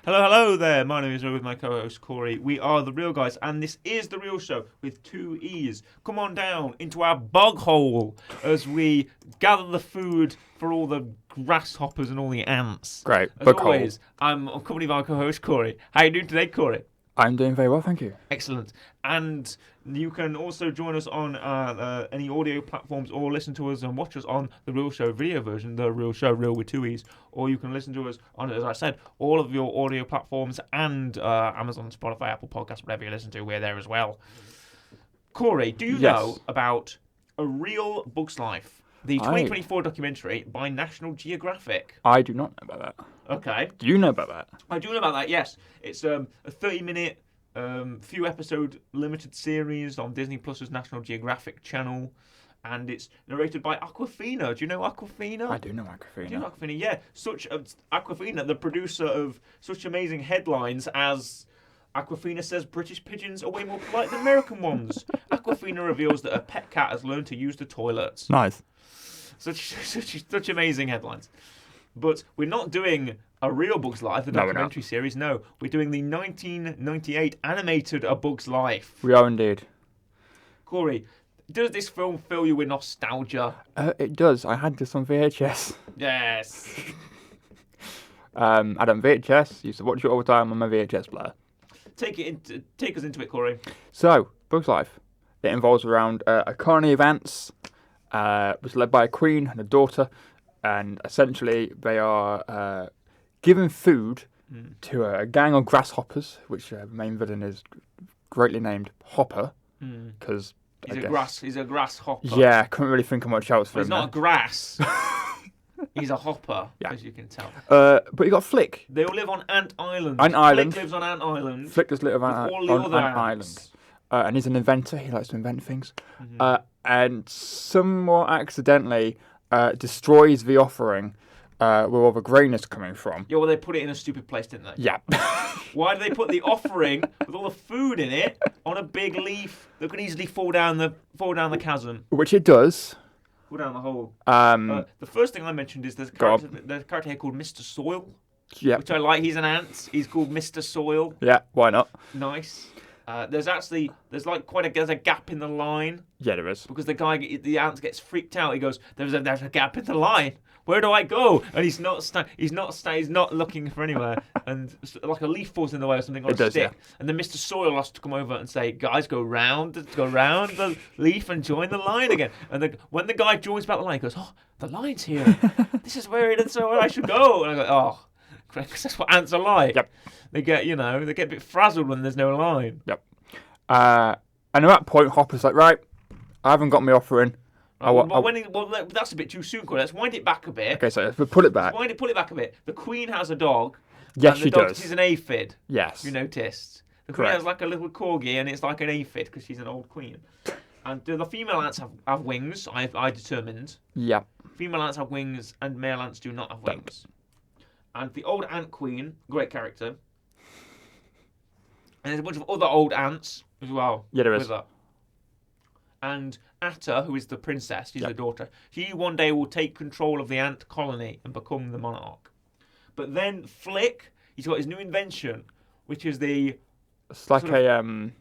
Hello there. My name is Ro with my co-host Corey. We are the Real Guys, and this is the Real Show with two E's. Come on down into our bog hole as we gather the food for all the grasshoppers and all the ants. Great. As Bog hole. always, I'm accompanied by my co-host Corey. How you doing today, Corey? I'm doing very well, thank you. Excellent. And you can also join us on any audio platforms or listen to us and watch us on the Real Show video version, the Real Show, Real with two E's. Or you can listen to us on, as I said, all of your audio platforms and Amazon, Spotify, Apple Podcasts, whatever you listen to, we're there as well. Corey, do you know about A Real Bug's Life? The 2024 documentary by National Geographic. I do not know about that. Okay. Do you know about that? I do know about that, yes. It's a 30-minute, few episode limited series on Disney Plus's National Geographic channel. And it's narrated by Awkwafina. Do you know Awkwafina? I do know Awkwafina. Do you know Awkwafina? Yeah. Awkwafina, the producer of such amazing headlines as Awkwafina says British pigeons are way more polite than American ones. Awkwafina reveals that her pet cat has learned to use the toilets. Nice. Such amazing headlines. But we're not doing A Real Bug's Life, the documentary series. No, we're doing the 1998 animated A Bug's Life. We are indeed. Corey, does this film fill you with nostalgia? It does. I had this on VHS. Yes. I had it on VHS. Used to watch it all the time on my VHS player. Take us into it, Corey. So, Bug's Life. It involves around a colony of ants. Was led by a queen and a daughter. And essentially, they are given food to a gang of grasshoppers, which the main villain is greatly named Hopper, because he's a grasshopper. Yeah, I couldn't really think of much else for him. He's not a grass. He's a hopper, as you can tell. But you got Flick. They all live on Ant Island. Ant Island. Flick lives on Ant Island. Flick does live on Ant Island. And he's an inventor. He likes to invent things. And somewhat accidentally destroys the offering where all the grain is coming from. Yeah, well, they put it in a stupid place, didn't they? Yeah. Why did they put the offering with all the food in it on a big leaf that could easily fall down the chasm? Which it does. Fall down the hole. The first thing I mentioned is there's a character here called Mr. Soil. Yeah. Which I like. He's an ant. He's called Mr. Soil. Yeah, why not? Nice. There's a gap in the line. Yeah, there is. Because the ant gets freaked out. He goes, there's a gap in the line. Where do I go? And he's not looking for anywhere. And like a leaf falls in the way or something on a stick. Yeah. And then Mr. Soil has to come over and say, guys, go round the leaf and join the line again. And when the guy joins back the line, he goes, oh, the line's here. This is where I should go. And I go, oh, because that's what ants are like. Yep. They get a bit frazzled when there's no line. Yep. And at that point, Hopper's like, right, I haven't got my offering. That's a bit too soon, Corey. Let's wind it back a bit. Okay, so if we pull it back. Pull it back a bit. The Queen has a dog. Yes, she does. She's an aphid. Yes. You noticed. The Queen has like a little corgi, and it's like an aphid because she's an old queen. And the female ants have wings, I determined. Yeah. Female ants have wings, and male ants do not have wings. And the old ant queen, great character. And there's a bunch of other old ants as well. Yeah, there is. With her. And Atta, who is the princess, she's the daughter, she one day will take control of the ant colony and become the monarch. But then Flick, he's got his new invention, which is it's like the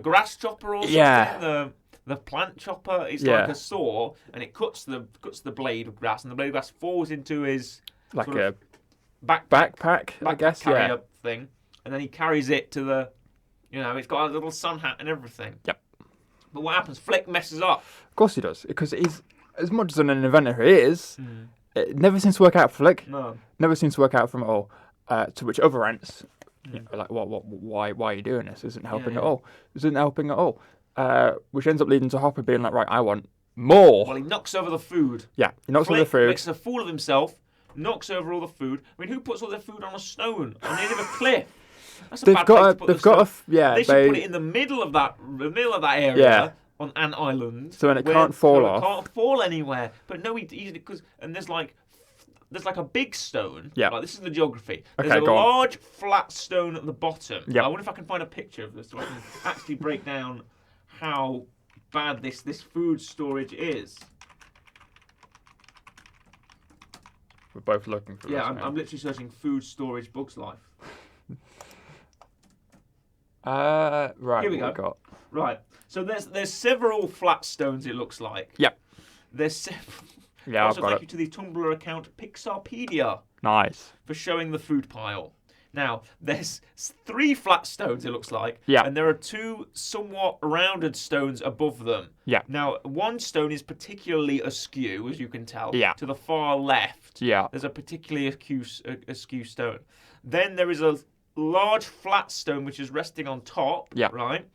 grass chopper or something. Yeah. The plant chopper is like a saw, and it cuts the blade of grass, and the blade of grass falls into his like a backpack, I guess, carrier thing, and then he carries it to the, it's got a little sun hat and everything. Yep. But what happens? Flick messes up. Of course he does, because he's, as much as an inventor he is, it never seems to work out for Flick. No. Never seems to work out for him at all. To which other ants, are like, why are you doing this? Isn't helping at all. Isn't helping at all. Which ends up leading to Hopper being like, right, I want more. Well, he knocks over the food. Yeah, he knocks over the food. Makes a fool of himself, knocks over all the food. I mean, who puts all their food on a stone on the end of a cliff? That's a bad place to put the stuff. They should put it in the middle of that area on Ant Island. So when it can't fall off. It can't fall anywhere. But no, there's like a big stone. Yeah. Like, this is the geography. There's a large flat stone at the bottom. Yep. I wonder if I can find a picture of this so I can actually break down how bad this food storage is. We're both looking for this. Yeah, I'm literally searching food storage Bug's Life. Right. Here we what go. got? Right. So there's several flat stones. It looks like. Yep. There's several. Yeah, Also, I've got thank it. you to the Tumblr account Pixarpedia Nice. for showing the food pile. Now, there's 3 flat stones, it looks like. Yeah. And there are 2 somewhat rounded stones above them. Yeah. Now, one stone is particularly askew, as you can tell. Yeah. To the far left, Yeah. there's a particularly askew stone. Then there is a large flat stone which is resting on top. Yeah. Right?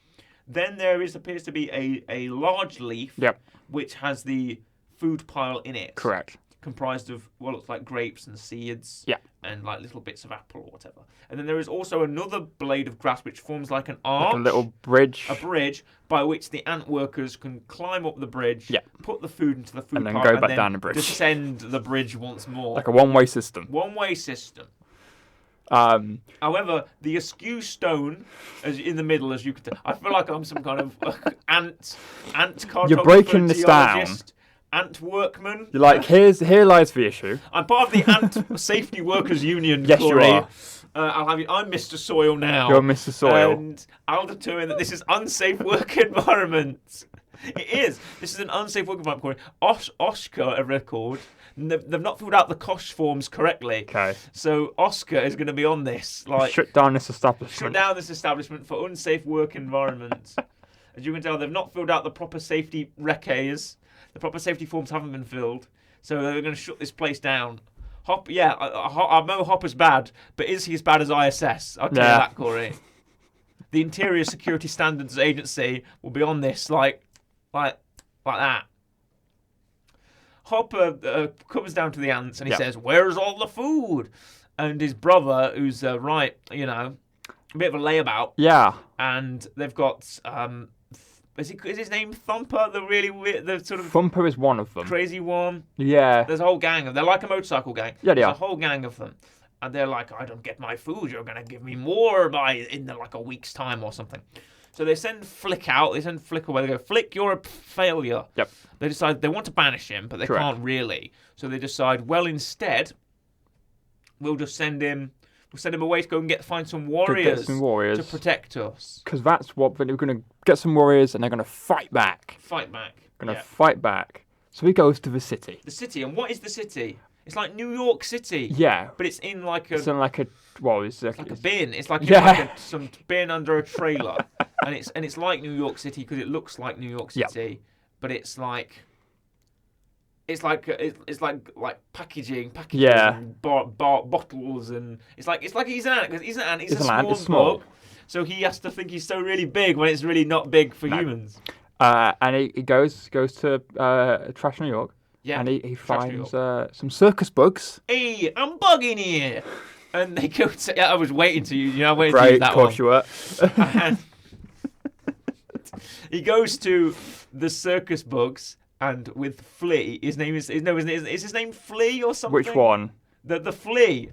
Then there appears to be a large leaf Yep. which has the food pile in it. Correct. Comprised of what looks like grapes and seeds. Yeah. And like little bits of apple or whatever. And then there is also another blade of grass which forms like an arch. Like a little bridge. A bridge by which the ant workers can climb up the bridge, Yeah. put the food into the food And then pile, go and back then down the bridge. descend the bridge once more. Like a one-way system. One-way system. Um, However, the askew stone, as in the middle, as you can tell, I feel like I'm some kind of ant cartographer, You're breaking this down. geologist, ant workman. you're like, here lies the issue. I'm part of the Ant Safety Workers Union. Yes, you Corey. are. I'll have you. I'm Mr. Soil now. You're Mr. Soil. And I'll determine that this is unsafe work environment. It is. This is an unsafe work environment. Corey. Oscar, a record. They've not filled out the COSH forms correctly. Okay. So Oscar is going to be on this. Like, Shut down this shut establishment. down this establishment for unsafe work environment. As you can tell, they've not filled out the proper safety recaes. The proper safety forms haven't been filled. So they're going to shut this place down. Hop, yeah, I know Hopper's bad, but is he as bad as ISS? I'll tell you Yeah. that, Corey. The Interior Security Standards Agency will be on this like that. Hopper comes down to the ants and he Yeah. says, "Where's all the food?" And his brother, who's a bit of a layabout, Yeah. and they've got is his name Thumper, the really weird, the sort of Thumper is one of them. crazy one. Yeah. There's a whole gang of them. They're like a motorcycle gang. Yeah, they There's are. a whole gang of them. And they're like, I don't get my food. You're going to give me more in like a week's time or something. So they send Flick out. They send Flick away. They go, Flick, you're a failure. Yep. They decide they want to banish him, but they Correct. can't really. So they decide, well, instead, we'll just send him away to go and find some Go warriors, get some warriors. to protect us. Because that's what they're going to get some warriors and they're going to fight back. Fight back. Going to Yeah. fight back. So he goes to the city. The city. And what is the city? It's like New York City. Yeah. But it's in like a... It's in like a it's like a bin. It's like, Yeah. some bin under a trailer, and it's like New York City because it looks like New York Yep. City, but it's like packaging, Yeah. and bottles, and it's like he's an ant because he's an ant. He's He's a an ant, small it's small. bug, so he has to think he's so really big when it's really not big for No. humans. and he goes to Trash New York. Yeah, And he Trash New finds some circus bugs. Hey, I'm bugging here, and they go to. Yeah, I was waiting to you. I waited to Great, use of that one. course you were. And he goes to the circus bugs and with Flea, his name is his name Flea or something? Which one? The Flea.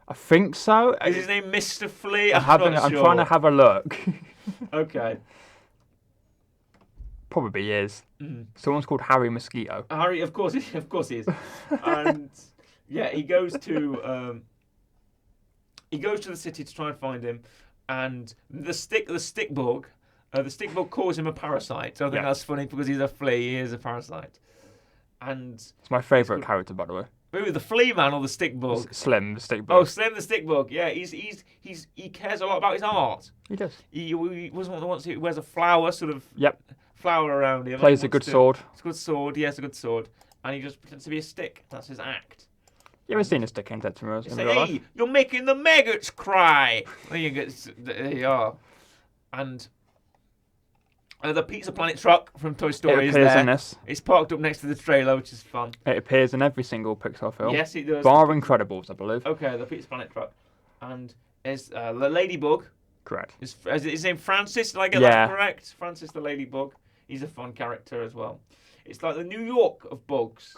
I think so. Is his name Mr. Flea? I'm not sure. trying to have a look. Okay. Probably is. Mm. Someone's called Harry Mosquito. Harry, of course he is. And yeah, he goes to the city to try and find him, and the stick bug calls him a parasite. So I think Yeah. that's funny because he's a flea, he is a parasite. And It's my favourite character, by the way. ooh, the flea man or the stick bug? Slim, the stick Oh, bug. Slim the stick bug. Yeah, he cares a lot about his art. He does. He wasn't one that wants to. He wears a flower Yep. flower around him. Plays a good sword. It's a good sword. He has a good sword, and he just pretends to be a stick. That's his act. You ever seen a stick in Dead Tomorrow You in say, real life? "Hey, you're making the maggots cry." There you are. And the Pizza Planet truck from Toy It Story is appears there. in this. It's parked up next to the trailer, which is fun. It appears in every single Pixar film. Yes, it does. Bar Incredibles, I believe. Okay, the Pizza Planet truck, and there's the Ladybug. Correct. Is his name Francis? Did I get Yeah. that correct? Francis the Ladybug. He's a fun character as well. It's like the New York of bugs.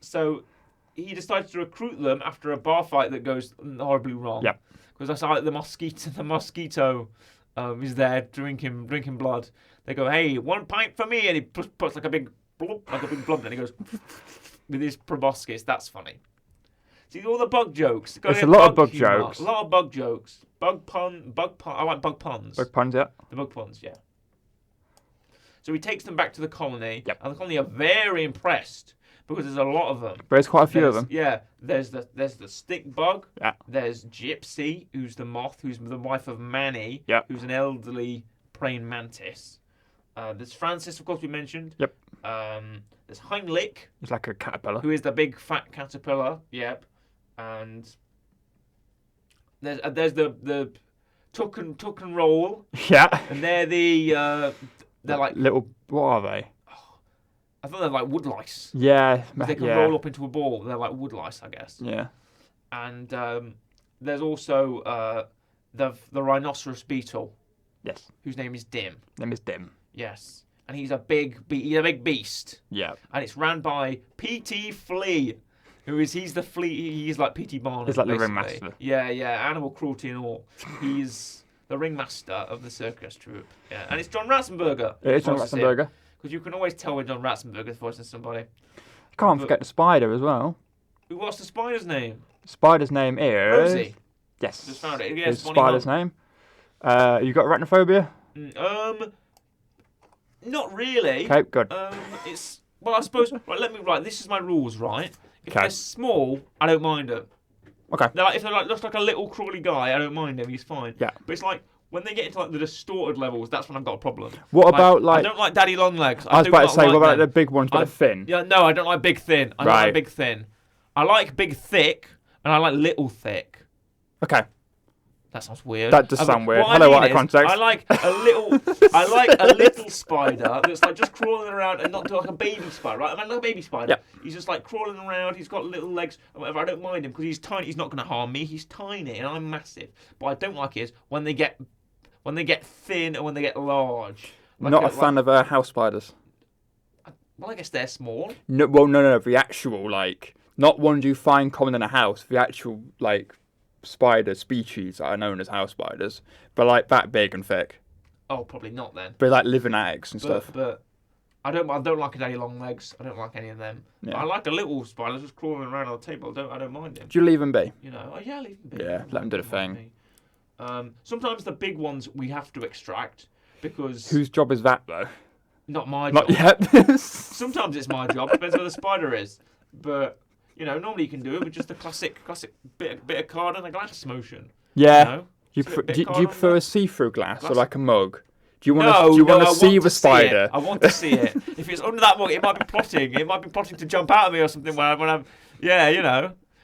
So he decides to recruit them after a bar fight that goes horribly wrong. Yep. Because that's like the mosquito is there drinking blood. They go, "Hey, 1 pint for me," and he puts like a big blob, and he goes with his proboscis. That's funny. See all the bug jokes. There's a lot of bug humour, jokes. A lot of bug jokes. Bug pun. I like bug puns. Bug puns, yeah. The bug puns, yeah. So he takes them back to the colony, Yep. and the colony are very impressed because there's a lot of them. There's quite a few of them. Yeah, there's the stick bug. Yeah. There's Gypsy, who's the moth, who's the wife of Manny, Yep. who's an elderly praying mantis. There's Francis, of course, we mentioned. Yep. There's Heinrich, It's like a caterpillar. who is the big fat caterpillar. Yep. And there's the tuck and roll, Yeah. and they're they're like, little. What are they? I thought they're like woodlice. Yeah. They can yeah. roll up into a ball. They're like woodlice, I guess. Yeah. And there's also the rhinoceros beetle, Yes. whose name is Dim. Name is Dim. Yes, and he's a big beast, Yeah. and it's ran by P.T. Flea, he's the flea. He's like P.T. Barnum. He's like the basically. ringmaster. Yeah, animal cruelty and all. He's the ringmaster of the circus troupe. Yeah, and it's John Ratzenberger. It is John Ratzenberger. Because you can always tell when John Ratzenberger's voicing somebody. Can't forget the spider as well. What's the spider's name? Spider's name is. Rosie. Yes. Just found it. Yes, Is spider's name. You got arachnophobia? Not really. Okay, good. It's well, I suppose. Right, this is my rules, right? If Okay. they're small, I don't mind them. Okay. If they're like looks like a little crawly guy, I don't mind him. He's fine. Yeah. But it's like when they get into like the distorted levels, that's when I've got a problem. What about I don't like daddy long legs. I was about to say, what about them. the big ones that are thin? Yeah, no, I don't like big thin. I don't Right. like big thin. I like big thick, and I like little thick. Okay. That sounds weird. That does sound weird. What Hello, I out mean of context. I like a little spider that's like just crawling around and not like a baby spider, right? I mean, like a baby spider. Yeah. He's just like crawling around. He's got little legs and whatever. I don't mind him because he's tiny. He's not going to harm me. He's tiny and I'm massive. But I don't like is when they get thin and when they get large. Not a fan of house spiders. Well, I guess they're small. No, well, no. The actual not ones you find common in a house. The actual spider species that are known as house spiders, but like that big and thick. Oh, probably not then. But like living eggs and stuff. But I don't like a daddy long legs. I don't like any of them. Yeah. But I like a little spider just crawling around on the table. I don't mind him. Do you leave them be? You know, oh yeah, leave them be. Yeah, let them do the Don't mind thing. me. Sometimes the big ones we have to extract because Whose job is that though? not my Not job. yet. Sometimes it's my job. Depends where the spider is. But you know, normally you can do it with just a classic bit of card and a glass motion. Yeah. You know? Do Just a bit you of card on prefer there. a see-through glass or Glass? like a mug? Do you want No, to I see want the to see it. spider? I want to see it. If it's under that mug, it might be plotting. It might be plotting to jump out at me or something when I'm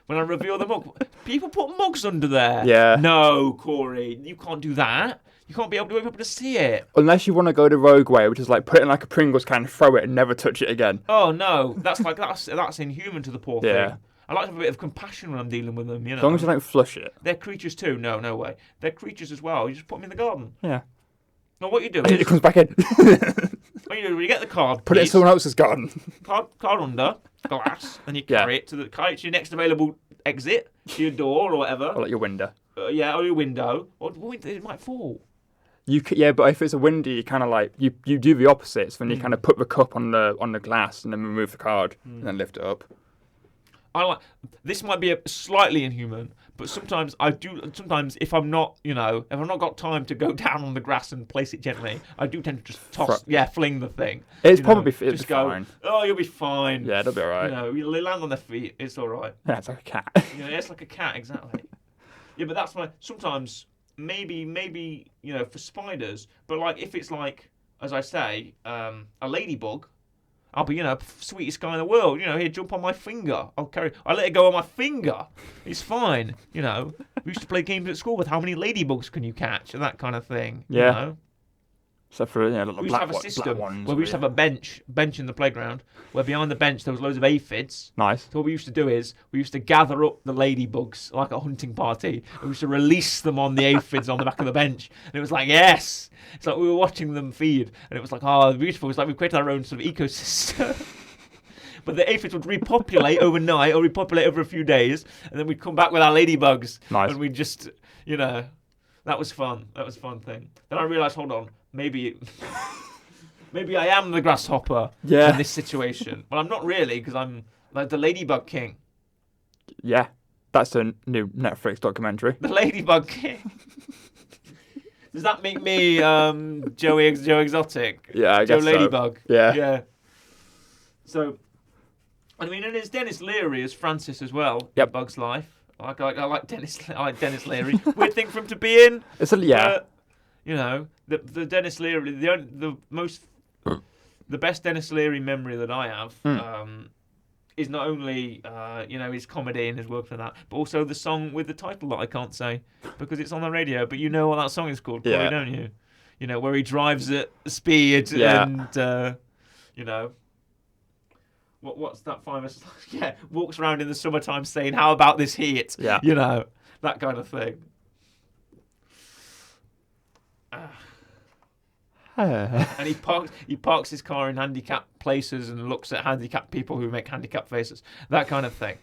when I reveal the mug. People put mugs under there. Yeah. No, Corey, you can't do that. You can't be able to see it. Unless you want to go the rogue way, which is like put it in like a Pringles can, throw it, and never touch it again. Oh no, that's inhuman to the poor Yeah. thing. I like to have a bit of compassion when I'm dealing with them. You know, As long as you don't flush it. they're creatures too. No, no way. They're creatures as well. You just put them in the garden. Yeah. No, what you do And it is comes back in. what you do, you get the card, Put it in piece, someone else's garden. card under glass, and you Yeah. carry it to your next available exit, to your door or whatever. Or like your window. Or your window. Or it might fall. Yeah, but if it's a window, you kind of like you do the opposite. So then you Mm. kind of put the cup on the glass and then remove the card and then lift it up. This might be slightly inhuman, but sometimes I do. Sometimes if I'm not, if I've not got time to go down on the grass and place it gently, I do tend to just fling the thing. It's You know, probably just go, fine. oh, you'll be fine. Yeah, it'll be alright. You land on their feet. It's all right. Yeah, it's like a cat. It's like a cat, exactly. Yeah, but that's my. Sometimes maybe for spiders, but like if it's like, as I say, a ladybug. I'll be, sweetest guy in the world. Here, jump on my finger. I let it go on my finger. It's fine. We used to play games at school with how many ladybugs can you catch and that kind of thing. Yeah. Except for little We used to black, have a black system ones. where we used to have a bench in the playground where behind the bench there was loads of aphids. Nice. So what we used to do is we used to gather up the ladybugs like a hunting party and we used to release them on the aphids on the back of the bench. And it was like, yes! It's like we were watching them feed and it was like, oh, beautiful. It's like we created our own sort of ecosystem. But the aphids would repopulate overnight or repopulate over a few days and then we'd come back with our ladybugs. Nice. And we'd just, that was fun. That was a fun thing. Then I realised, hold on, maybe I am the grasshopper in this situation. Well, I'm not really because I'm like the ladybug king. Yeah. That's a new Netflix documentary. The Ladybug King. Does that make me Joe Exotic? Yeah, I Joe guess so. Ladybug. Yeah. Yeah. So, I mean, and it's Dennis Leary as Francis as well. Yep. In Bug's Life. I like Dennis Leary. Weird thing for him to be in. It's a yeah. But, you know, the Dennis Leary, the best Dennis Leary memory that I have is not only his comedy and his work for that, but also the song with the title that I can't say because it's on the radio. But you know what that song is called, Corey, don't you? You know, where he drives at speed and what's that famous? Yeah, walks around in the summertime saying, "How about this heat?" Yeah, you know, that kind of thing. And he parks his car in handicapped places and looks at handicapped people who make handicapped faces. That kind of thing.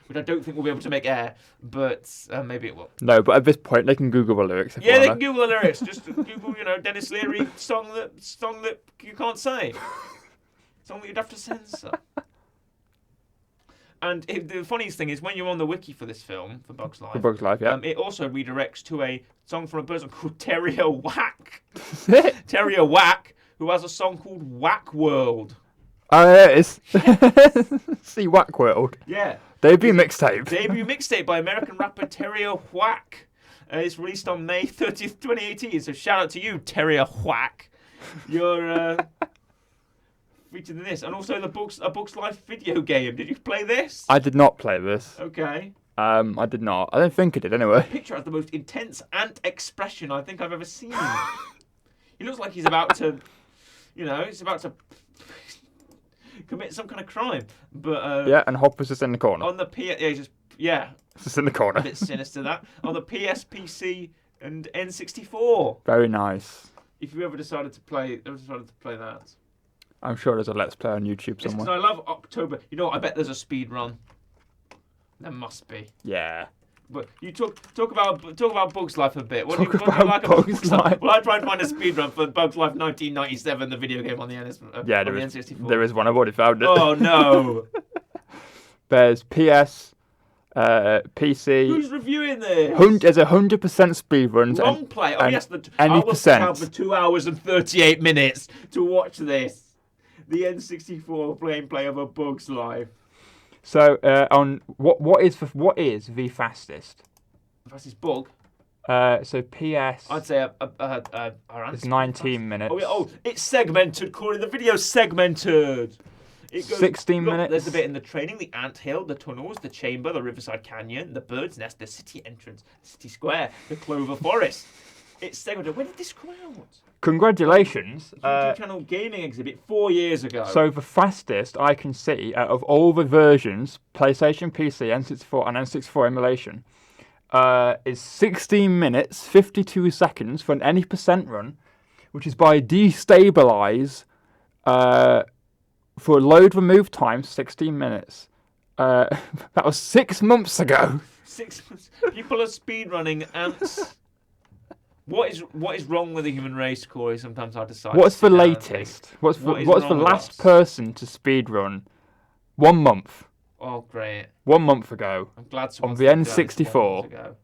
Which I don't think we'll be able to make air, but maybe it will. No, but at this point they can Google the lyrics. Yeah, they can Google the lyrics. Just Google, Dennis Leary song that you can't say. Song that you'd have to censor. And the funniest thing is when you're on the wiki for this film, for Bug's Life, yeah. It also redirects to a song from a person called Terrier Whack. Terrier Whack, who has a song called Whack World. Oh, yeah, it is. See Whack World. Yeah. Debut mixtape. Debut mixtape by American rapper Terrier Whack. It's released on May 30th, 2018. So shout out to you, Terrier Whack. You're featured in this, and also a Bug's Life video game. Did you play this? I did not play this. Okay. I did not. I don't think I did anyway. The picture has the most intense ant expression I think I've ever seen. He looks like he's about to, commit some kind of crime. But yeah, and Hopper's just in the corner. On the just in the corner. A bit sinister that on the PSPC and N64. Very nice. If you ever decided to play that. I'm sure there's a Let's Play on YouTube somewhere. Because I love October. You know what? I bet there's a speed run. There must be. Yeah. But you talk about Bug's Life a bit. What do you like about Bug's Life? Well, I try and find a speed run for Bug's Life 1997, the video game on the N64. There is one. I've already found it. Oh no. There's PS, PC. Who's reviewing this? There's 100% speed runs. Long play. Oh yes, any I will percent. out for 2 hours and 38 minutes to watch this. The N64 gameplay of A Bug's Life. So, on what is the fastest? Fastest bug. So PS. I'd say it's 19 minutes. It's segmented, Corey. The video's segmented. It goes, 16 minutes. There's a bit in the training, the anthill, the tunnels, the chamber, the riverside canyon, the bird's nest, the city entrance, the city square, the clover forest. It's segmented. When did this come out? Congratulations. YouTube channel gaming exhibit 4 years ago. So the fastest I can see out of all the versions, PlayStation, PC, N64 and N64 emulation, is 16 minutes, 52 seconds for an any percent run, which is by destabilize for load remove time, 16 minutes. That was 6 months ago. 6 months. People are speedrunning ants. What is wrong with the human race, Corey? Sometimes I decide. What's the latest? What's the last person to speedrun? 1 month. Oh, great! 1 month ago. I'm glad on the N64.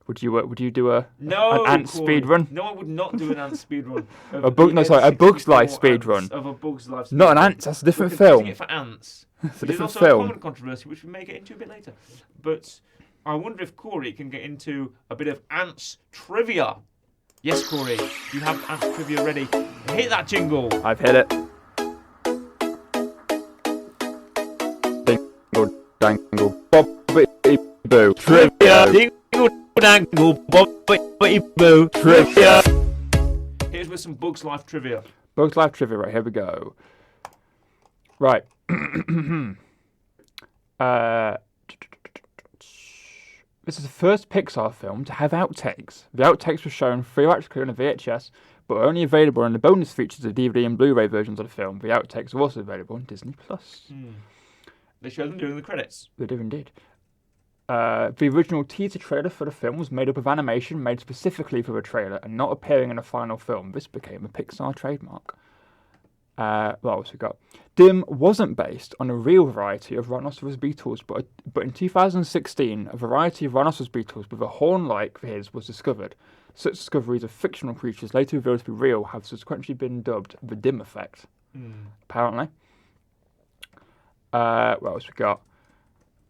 Would you do an ant speedrun? No, I would not do an ant speedrun. A Bug's Life speedrun. Of A Bug's Life speedrun. Not an ant. That's a different film. It for ants. It's a different film. There's also a film. common controversy which we may get into a bit later, but. I wonder if Corey can get into a bit of ants trivia. Yes, Corey, you have ants trivia ready. Hit that jingle. I've hit it. Dingle, dangle, bobbity boo. Trivia. Dingle, dangle, bobbity boo. Trivia. Here's with some Bug's Life trivia. Bug's Life trivia, right, here we go. Right. This is the first Pixar film to have outtakes. The outtakes were shown theatrically on a VHS, but were only available in the bonus features of DVD and Blu-ray versions of the film. The outtakes are also available on Disney+. They show them during the credits. They do indeed. The original teaser trailer for the film was made up of animation made specifically for the trailer and not appearing in the final film. This became a Pixar trademark. What else we got? Dim wasn't based on a real variety of rhinoceros beetles, but in 2016, a variety of rhinoceros beetles with a horn like his was discovered. Such discoveries of fictional creatures later revealed to be real have subsequently been dubbed the Dim effect. Apparently. What else we got?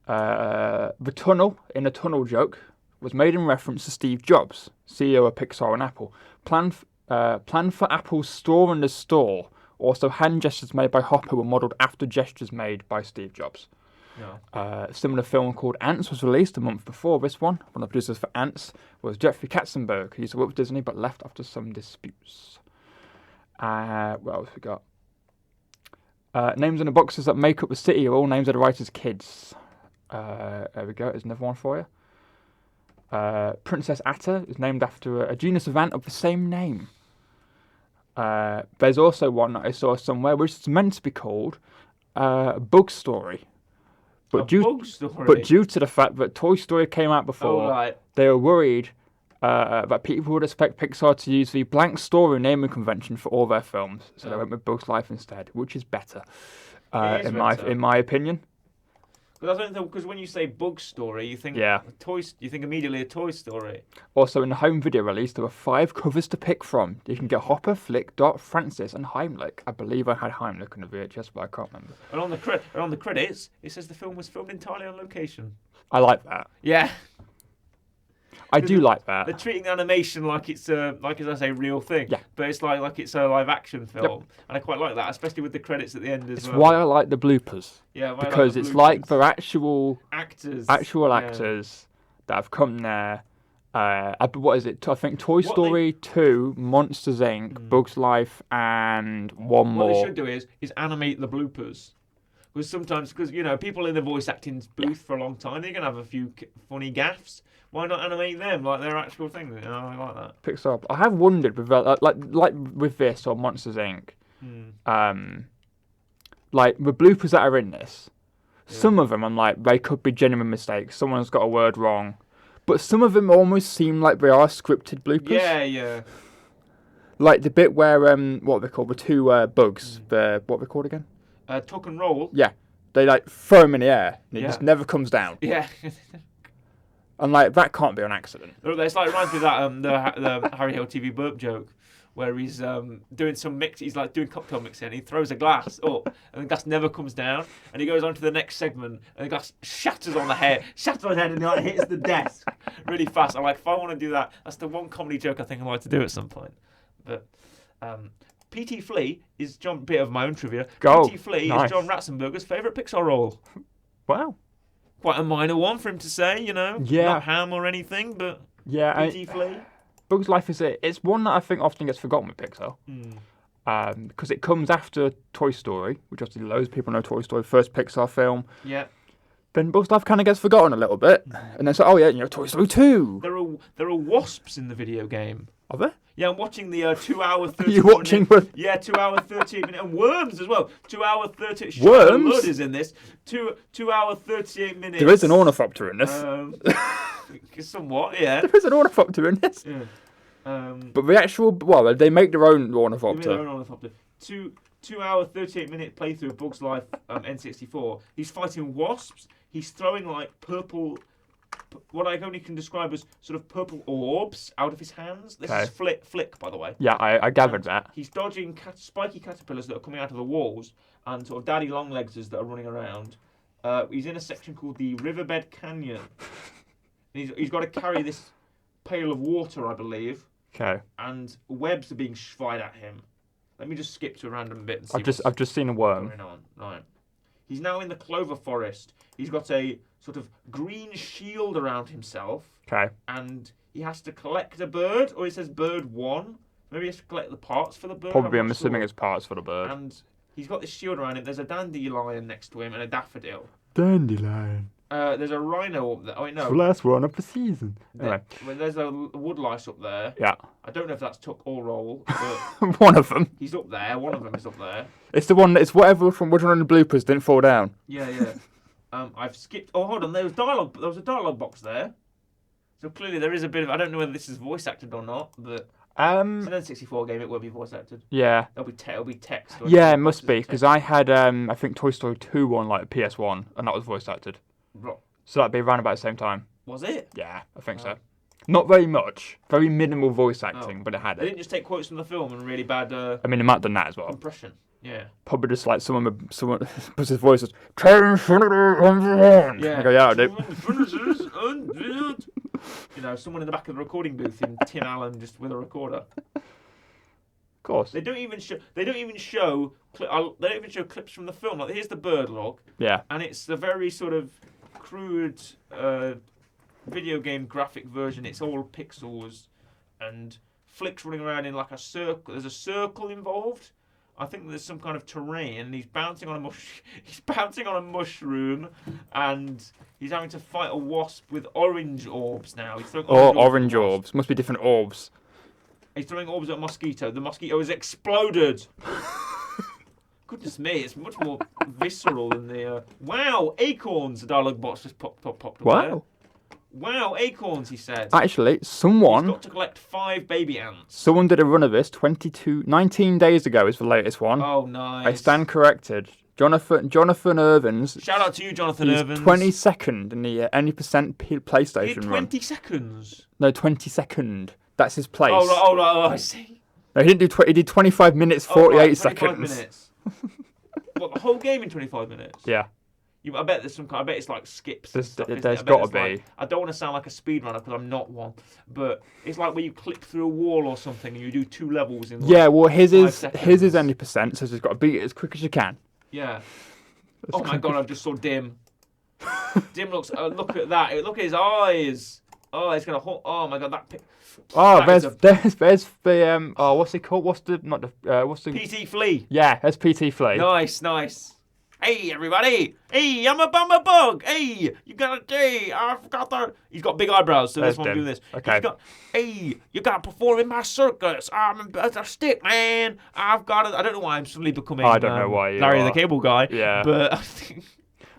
The tunnel in a tunnel joke was made in reference to Steve Jobs, CEO of Pixar and Apple. Plan for Apple's store in the store. Also, hand gestures made by Hopper were modelled after gestures made by Steve Jobs. Yeah. A similar film called Ants was released a month before this one. One of the producers for Ants was Jeffrey Katzenberg, who used to work with Disney but left after some disputes. What else we got? Names in the boxes that make up the city are all names of the writer's kids. There we go, there's another one for you. Princess Atta is named after a genus of ant of the same name. There's also one that I saw somewhere which is meant to be called Bug Story. But Bug Story? But due to the fact that Toy Story came out before, they were worried that people would expect Pixar to use the blank story naming convention for all their films. So they went with Bug's Life instead, which is better, in my opinion. Because when you say Bug Story, you think you think immediately a Toy Story. Also, in the home video release, there were 5 covers to pick from. You can get Hopper, Flick, Dot, Francis, and Heimlich. I believe I had Heimlich on the VHS, but I can't remember. And on the credits, it says the film was filmed entirely on location. I like that. Yeah. I do like that. They're treating animation like it's a, like as I say, real thing. Yeah. But it's like it's a live action film, and I quite like that, especially with the credits at the end as well. It's why I like the bloopers. Yeah, because it's like the actual actors, that have come there. What is it? I think Toy Story 2, Monsters Inc., Bug's Life, and one more. What they should do is animate the bloopers. Because sometimes, people in the voice acting booth for a long time, they're going to have a few funny gaffes. Why not animate them like their actual thing? I like that. Pixar. I have wondered with like with this or Monsters Inc. Like the bloopers that are in this, some of them I'm like they could be genuine mistakes. Someone's got a word wrong, but some of them almost seem like they are scripted bloopers. Yeah. Like the bit where what are they called? The 2 bugs. The what are they called again? Tuck and roll. Yeah, they like throw him in the air and it just never comes down. Yeah. And like that can't be an accident. It's like reminds me of that the Harry Hill TV burp joke where he's doing some mix. He's like doing cocktail mixing and he throws a glass up and the glass never comes down and he goes on to the next segment and the glass shatters on the head and it like hits the desk really fast. I'm like, if I want to do that, that's the one comedy joke I think I'd like to do at some point. But P.T. Flea is bit of my own trivia. P.T. Flea is John Ratzenberger's favourite Pixar role. Wow. Quite a minor one for him to say, not Ham or anything, but P.T. Flea. Bug's Life it's one that I think often gets forgotten with Pixar. Because it comes after Toy Story, which obviously loads of people know Toy Story, first Pixar film. Yeah. Then Bug's Life kind of gets forgotten a little bit. And then it's like, Toy Story 2. There are wasps in the video game. Are there? Yeah, I'm watching the 2 hour 30 You're watching minute. Yeah, 2 hour 38 minute. And worms as well. 2 hour 30. Worms? Blood is in this. 2 hour 38 minutes. There is an ornithopter in this. Somewhat, yeah. There is an ornithopter in this. Yeah. But the actual, they make their own ornithopter. They make their own ornithopter. 2 hour 38 minute playthrough of Bug's Life N64. He's fighting wasps. He's throwing like purple, what I only can describe as sort of purple orbs out of his hands. This is Flick, by the way. Yeah, I gathered that. He's dodging spiky caterpillars that are coming out of the walls and sort of daddy longlegses that are running around. He's in a section called the Riverbed Canyon. And he's got to carry this pail of water, I believe. Okay. And webs are being fired at him. Let me just skip to a random bit and see I've just seen a worm. Going on. Right. He's now in the clover forest. He's got a sort of green shield around himself. Okay. And he has to collect a bird, or it says bird 1. Maybe he has to collect the parts for the bird. Probably, I'm assuming it's parts for the bird. And he's got this shield around him. There's a dandelion next to him and a daffodil. Dandelion. There's a rhino up there. Oh, wait, no. The last one of the season. Anyway. There's a woodlice up there. Yeah. I don't know if that's tuck or roll, but one of them. He's up there. One of them is up there. It's the one. It's whatever from Woodrun and the bloopers didn't fall down. Yeah. I've skipped. Oh, hold on. There was dialogue. There was a dialogue box there. So clearly there is a bit of. I don't know whether this is voice acted or not, but It's an N64 game. It will be voice acted. Yeah. It'll be text. Or Yeah, it boxes must of be text. because I had I think Toy Story 2 on like PS1, and that was voice acted. Ro- So that'd be around about the same time. Was it? Yeah, I think Oh. so. Not very much, very minimal voice acting, but it had They it. didn't just take quotes from the film and really bad I mean, it might have done that as well. compression. Yeah. Probably just like someone puts his voice as yeah. I go, yeah, I do. You know, someone in the back of the recording booth in Tim Allen just with a recorder. Of course. They don't even show. They don't even show clips from the film. Like here's the bird log, Yeah. and it's the very sort of crude video game graphic version. It's all pixels, and Flick's running around in like a circle. There's a circle involved. I think there's some kind of terrain, and he's bouncing on a He's bouncing on a mushroom, and he's having to fight a wasp with orange orbs now. He's throwing Orange at the wasp. orbs. Must be different orbs. He's throwing orbs at a mosquito. The mosquito has exploded. Goodness me, it's much more visceral than the. Wow, acorns! The dialogue box just popped up there. Wow. Wow, acorns! He said. Actually, He's someone got to collect 5 baby ants. did a run of this 19 days ago is the latest one. Oh, nice. I stand corrected. Jonathan Irvins. Shout out to you, Jonathan He's Irvins. 22nd in the any percent He had PlayStation 20 run. seconds. No, 22nd. That's his place. Oh, right, I see. No, he didn't do. He did 25 minutes, Oh, 48 right, 25 seconds. minutes. What, the whole game in 25 minutes? Yeah. I bet there's some kind. I bet it's like skips. And There's- stuff, isn't there's it? I bet gotta it's like- be. I don't want to sound like a speedrunner because I'm not one. But it's like where you clip through a wall or something and you do 2 levels in. Like, Yeah, well, his 5 is seconds. any percent, so you've got to beat it as quick as you can. Yeah. Oh my god! I just saw Dim. Dim looks. Look at that! Look at his eyes. Oh, it's gonna. Oh my god! Oh, That there's is there's the oh, what's it called? What's the PT Flea. Yeah, there's PT Flea. Nice, nice. Hey everybody! Hey, I'm a bummer bug. Hey, you got a day? I've got the. He's got big eyebrows, so There's this one Dim. doing this. Okay. He's got, hey, you got to perform in my circus. I'm a stick man. I've got it. I don't know why I'm suddenly becoming. I don't know why you Larry are. the Cable Guy. Yeah. But I think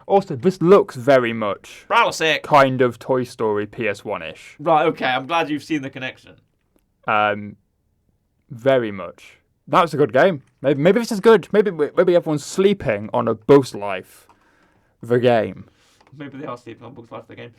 Also, this looks very much Bralasic. kind of Toy Story PS1-ish. Right. Okay. I'm glad you've seen the connection. Very much. That was a good game. Maybe this is good. Maybe everyone's sleeping on a Bug's Life. The game. Maybe they are sleeping on Bugs Life the game.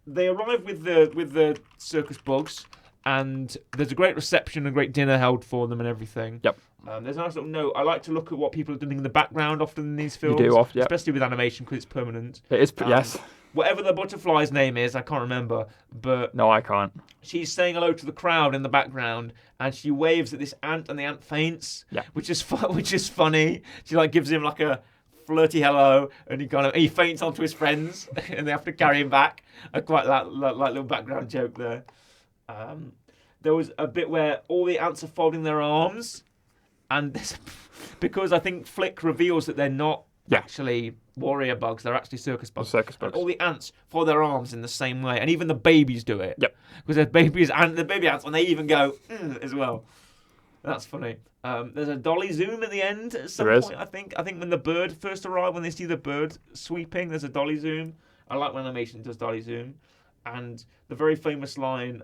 They arrive with the circus bugs, and there's a great reception, a great dinner held for them, and everything. Yep. There's a nice little note. I like to look at what people are doing in the background often in these films. do often, yep. Especially with animation because it's permanent. It is. Yes. Whatever the butterfly's name is, I can't remember, but No, I can't. she's saying hello to the crowd in the background, and she waves at this ant, and the ant faints. Yeah. Which is funny. She like gives him like a flirty hello, and he faints onto his friends, and they have to carry him back. I quite that little background joke there. There was a bit where all the ants are folding their arms, and because I think Flick reveals that they're not actually warrior bugs, they're actually circus bugs. Circus And bugs. all the ants fold their arms in the same way, and even the babies do it. Yep. Because they're babies and the baby ants, and they even go as well. That's funny. There's a dolly zoom at the end at some There is. point. I think when the bird first arrives, when they see the bird sweeping, there's a dolly zoom. I like when animation does dolly zoom, and the very famous line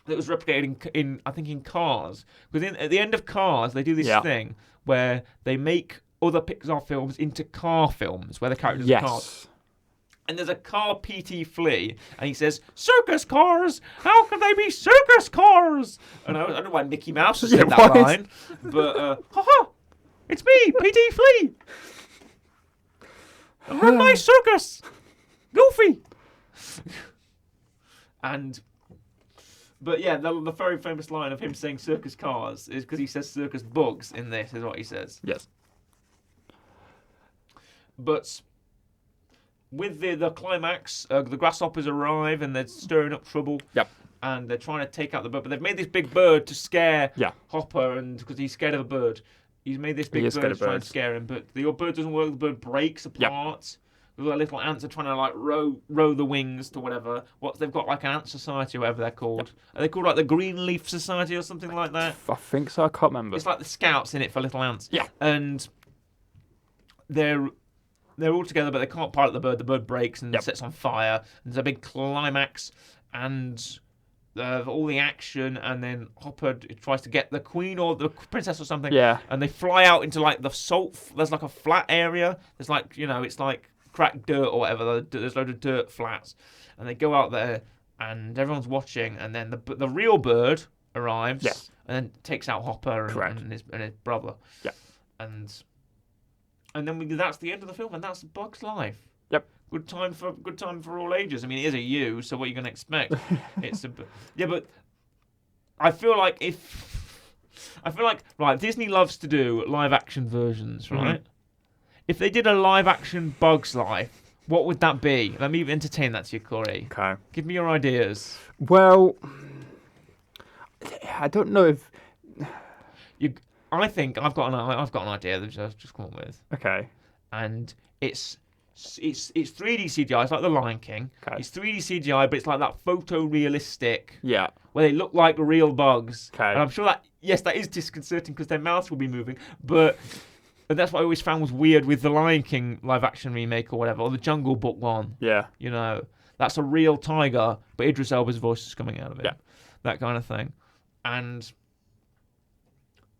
that was replicated in Cars. Because at the end of Cars, they do this thing where they make other Pixar films into car films, where the characters are cars. Yes. And there's a car PT Flea, and he says, "Circus cars? How can they be circus cars?" And I don't know why Mickey Mouse has said that what? line, but haha, it's me, PT Flea. Run my circus, Goofy. But yeah, the very famous line of him saying circus cars is because he says circus bugs in this, is what he says. Yes. But with the climax, the grasshoppers arrive and they're stirring up trouble. Yep. And they're trying to take out the bird, but they've made this big bird to scare Hopper, and because he's scared of a bird, he's made this big bird to try and scare him. But the bird doesn't work. The bird breaks apart. The little ants are trying to like row the wings to whatever. They've got like an ant society, or whatever they're called. Are they called like the Greenleaf Society or something like that? I think so. I can't remember. It's like the scouts in it for little ants. Yeah. And they're all together, but they can't pilot the bird. The bird breaks and sets on fire. And there's a big climax, and all the action, and then Hopper tries to get the queen or the princess or something. Yeah. And they fly out into like the salt. There's like a flat area. There's like it's like cracked dirt or whatever. There's loads of dirt flats, and they go out there, and everyone's watching, and then the real bird arrives. Yeah. And then takes out Hopper Correct. and his brother. Yeah. And then that's the end of the film, and that's Bug's Life. Yep. Good time for all ages. I mean, it is a U, so what are you going to expect? But I feel like right, Disney loves to do live action versions, right? If they did a live action Bug's Life, what would that be? Let me entertain that to you, Corey. Okay. Give me your ideas. Well, I don't know if. I think I've got an idea that I've just come up with, Okay. and it's 3D CGI. It's like The Lion King. Okay. It's 3D CGI, but it's like that photorealistic Yeah. where they look like real bugs. Okay. And I'm sure that is disconcerting because their mouths will be moving, and that's what I always found was weird with the Lion King live action remake or whatever, or the Jungle Book one. Yeah. That's a real tiger, but Idris Elba's voice is coming out of it. Yeah. That kind of thing. And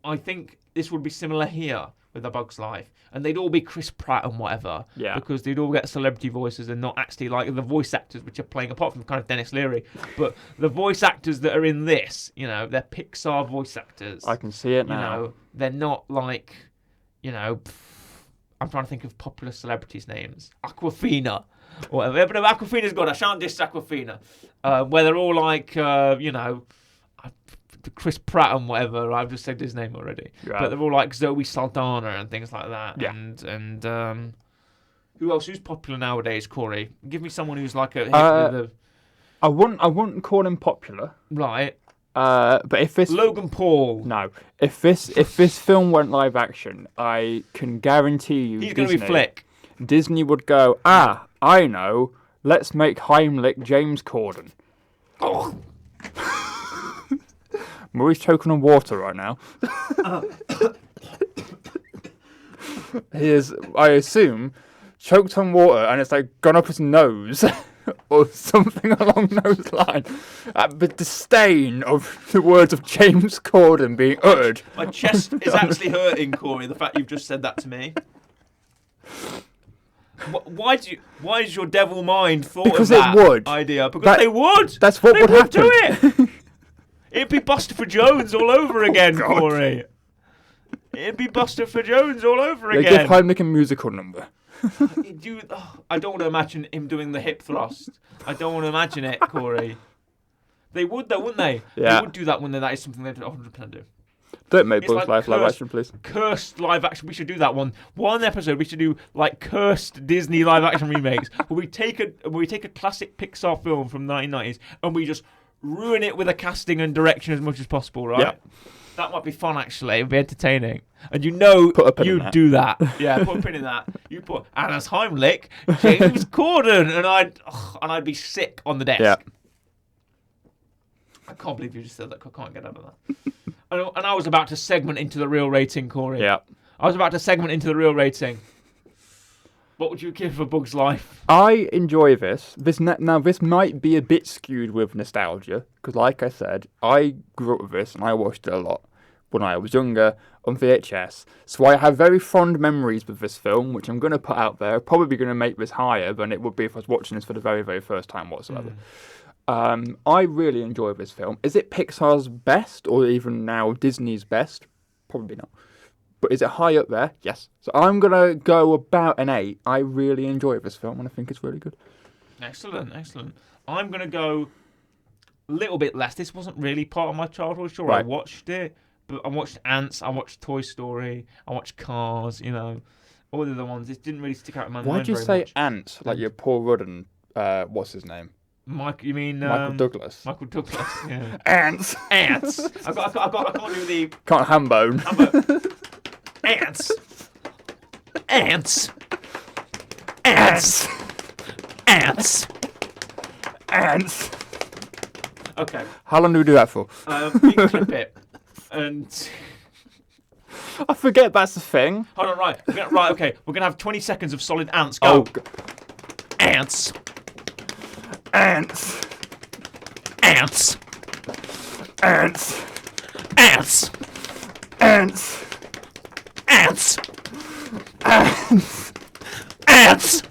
I think this would be similar here with A Bug's Life. And they'd all be Chris Pratt and whatever. Yeah. Because they'd all get celebrity voices and not actually like the voice actors which are playing, apart from kind of Dennis Leary. But the voice actors that are in this, they're Pixar voice actors. I can see it now. They're not like, I'm trying to think of popular celebrities' names. Aquafina. Or whatever. But Aquafina's good. I shan't diss Aquafina. Where they're all like, Chris Pratt and whatever. I've just said his name already. Yeah. But they're all like Zoe Saldana and things like that. Yeah. And who else? Who's popular nowadays, Corey? Give me someone who's like a I wouldn't call him popular. right. But if this Logan Paul. no, if this film went live action, I can guarantee you He's going to be Flick. Disney would go, I know, let's make Heimlich James Corden. Oh. Murray's choking on water right now. He is, I assume, choked on water and it's like gone up his nose or something along those lines. At the disdain of the words of James Corden being uttered. My chest is actually hurting, Corey, the fact you've just said that to me. Why is your devil mind thought Because of that it would. idea? Because they would. That's what they would happen. do it. It'd be Buster for Jones all over again, God. Corey. It'd be Buster for Jones all over They again. give Heimlich a musical number. I don't want to imagine him doing the hip thrust. I don't want to imagine it, Corey. They would, though, wouldn't they? Yeah. They would do that when that is something they'd 100% do. Don't make It's Bugs like Life live cursed- action, please. Cursed live action. We should do that one. One episode. We should do like cursed Disney live action remakes, where we take a classic Pixar film from the 1990s and we just ruin it with a casting and direction as much as possible. Right? Yeah. That might be fun. Actually, it'd be entertaining. And Put a pin in you'd that. do that. Yeah, put a pin in that. You put Anna's Heimlich, James Corden, and I'd be sick on the desk. Yeah. I can't believe you just said that. I can't get out of that. And I was about to segment into the real rating, Corey. Yeah. I was about to segment into the real rating. What would you give for Bug's Life? I enjoy this. This might be a bit skewed with nostalgia because, like I said, I grew up with this and I watched it a lot when I was younger on VHS. So I have very fond memories with this film, which I'm going to put out there. Probably going to make this higher than it would be if I was watching this for the very, very first time whatsoever. I really enjoy this film. Is it Pixar's best or even now Disney's best? Probably not. But is it high up there? Yes. So I'm going to go about an 8. I really enjoy this film and I think it's really good. Excellent. I'm going to go a little bit less. This wasn't really part of my childhood. Sure, I Right. watched it, but I watched Ants, I watched Toy Story, I watched Cars, all the other ones. It didn't really stick out in my mind Why'd you very say much. ants like you're Paul Rudd and what's his name? Mike, you mean Michael Douglas. Michael Douglas, yeah. Ants. Ants. I can't do the Can't hambone. ants. Ants. Ants. Ants. Ants. Okay. How long do we do that for? We can clip it. And I forget that's the thing. hold on, right. Okay. We're gonna have 20 seconds of solid ants. Oh, Go. Ants. ants. Ants. Ants. Ants. Ants. Ants. Ants. Ants.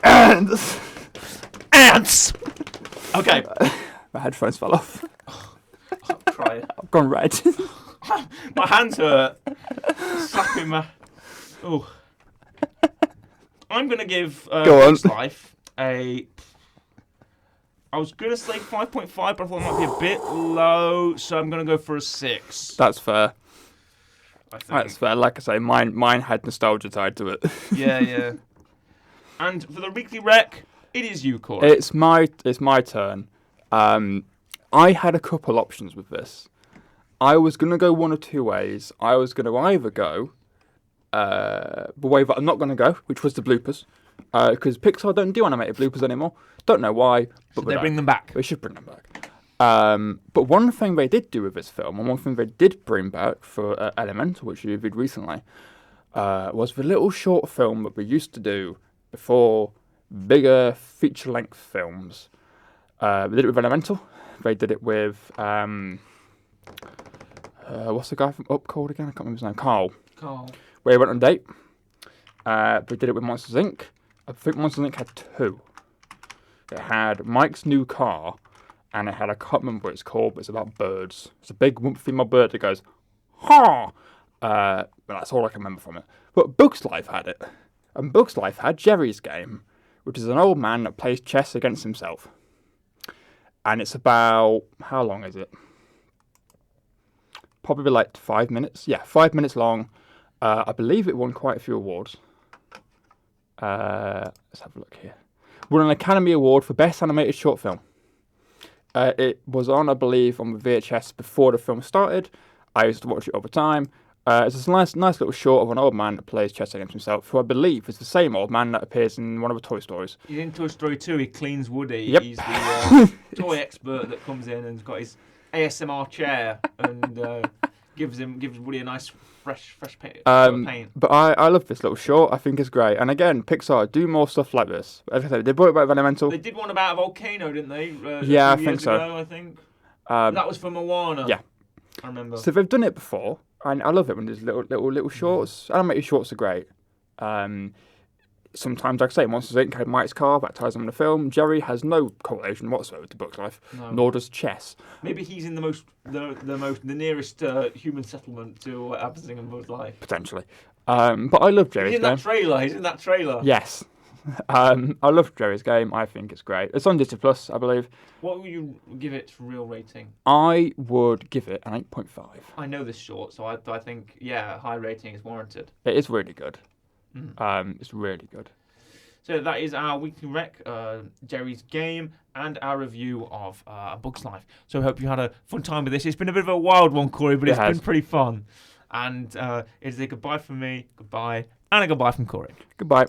Ants. Ants. Okay. My headphones fell off. I'm crying. I've gone red. My hands hurt. Slapping my. Oh. I'm gonna give Go on. Bugs Life a. I was gonna say 5.5, but I thought it might be a bit low, so I'm gonna go for a 6. That's fair. I think. That's fair. Like I say, mine had nostalgia tied to it. Yeah. And for the weekly rec, it is you, Corey. It's my turn. I had a couple options with this. I was gonna go one of two ways. I was gonna either go the way that I'm not gonna go, which was the bloopers, because Pixar don't do animated bloopers anymore. Don't know why, but Should they bring them back? They should bring them back. But one thing they did do with this film, and one thing they did bring back for Elemental, which we reviewed recently, was the little short film that we used to do before bigger feature-length films. They did it with Elemental. They did it with what's the guy from Up called again? I can't remember his name. Carl. Where he went on a date. They did it with Monsters Inc. I think Monsters Inc. had 2. It had Mike's new car, and it had, I can't remember what it's called, but it's about birds. It's a big female bird that goes, ha! But that's all I can remember from it. But Bugs Life had it. And Bugs Life had Jerry's Game, which is an old man that plays chess against himself. And it's about, how long is it? Probably like 5 minutes. Yeah, 5 minutes long. I believe it won quite a few awards. Let's have a look here. Won an Academy Award for Best Animated Short Film. It was on, I believe, on the VHS before the film started. I used to watch it all the time. It's a nice little short of an old man that plays chess against himself, who I believe is the same old man that appears in one of the Toy Stories. He's in Toy Story 2, he cleans Woody. Yep. He's the toy expert that comes in and's got his ASMR chair and gives Woody a nice fresh paint. But I love this little short. I think it's great. And again, Pixar, do more stuff like this. As I said, they brought it back Elemental. They did one about a volcano, didn't they? Yeah, I a few think years so. ago, I think. That was for Moana. Yeah. I remember. So they've done it before, and I love it when there's little shorts. Animated shorts are great. Sometimes, like I say, Monsters Inc. had Mike's car, that ties on the film. Jerry has no correlation whatsoever to Bugs Life, nor does chess. Maybe he's in the nearest human settlement to what happens in Bugs Life. Potentially. But I love Jerry's He's in Game. He's in that trailer. Yes. I love Jerry's Game. I think it's great. It's on Disney Plus, I believe. What would you give its real rating? I would give it an 8.5. I know this short, so I think, yeah, a high rating is warranted. It is really good. It's really good. So that is our weekly rec, Jerry's Game, and our review of A Bug's Life. So I hope you had a fun time with this. It's been a bit of a wild one, Corey, but it's been pretty fun. And it is a goodbye from me, goodbye, and a goodbye from Corey. Goodbye.